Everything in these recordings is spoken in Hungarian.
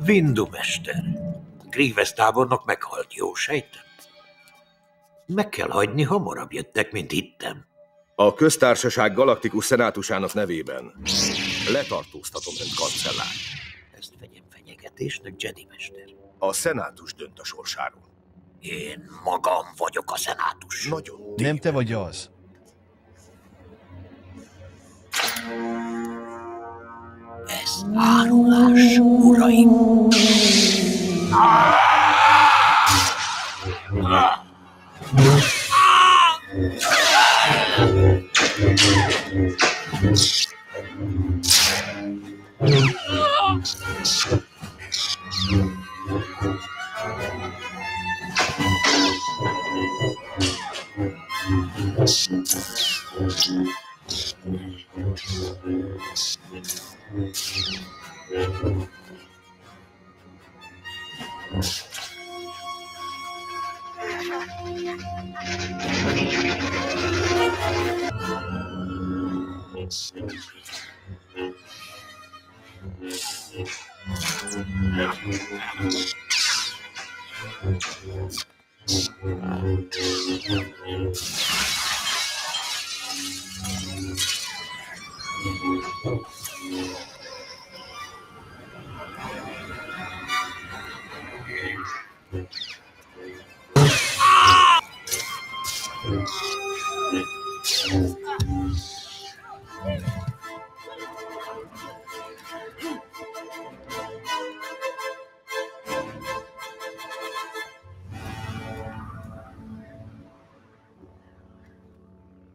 Windu mester. Grievous tábornok meghalt, jó sejtem? Meg kell hagyni, hamarabb jöttek, mint hittem. A köztársaság galaktikus szenátusának nevében letartóztatom önt, kancellár. Ezt vegyem fenyegetésnek, Jedi mester. A szenátus dönt a sorsáról. Én magam vagyok a szenátus. Nagyon téved. Nem te vagy az. Ez árulás, uraim.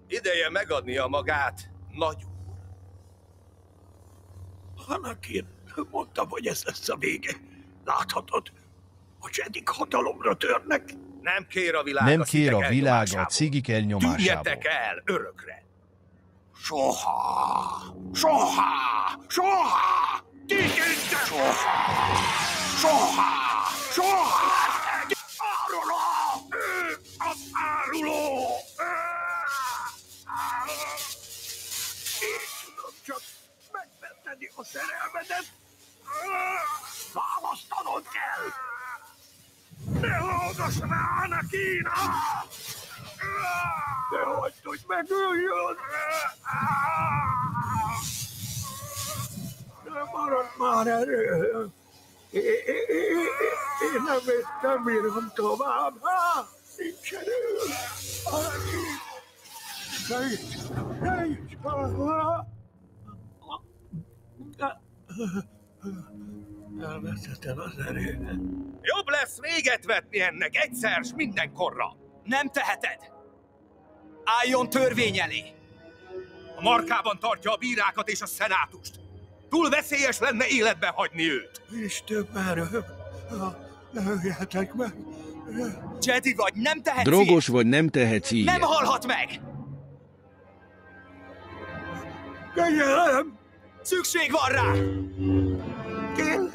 Ideje megadnia magát, nagy úr. Anakin mondta, hogy ez lesz a vége. Láthatod, a Jedik hatalomra törnek. Nem kér a világ Nem kér a világ a cigik elnyomásából. Tűnjetek el örökre. Soha! Soha! Soha! Soha! Soha! Soha! Áruló! Az áruló! Én tudom csak megmenteni a szerelmedet. Választanod kell! Ne hallgass rá, Anakin! Ne hagyd, hogy megöljön! Ne maradj már erő! Én nem bírom tovább! Nincs erő! Anakin! Ne így! Elvesztettem az erőt. Jobb lesz véget vetni ennek egyszer s mindenkorra. Nem teheted! Álljon törvény elé! A markában tartja a bírákat és a szenátust. Túl veszélyes lenne életbe hagyni őt. És több erő. Ne öljetek meg. Jedi vagy, nem tehetsz Drogos így. vagy, nem tehetsz így. Nem halhat meg! Kegyelem! Szükség van rá! Kérlek!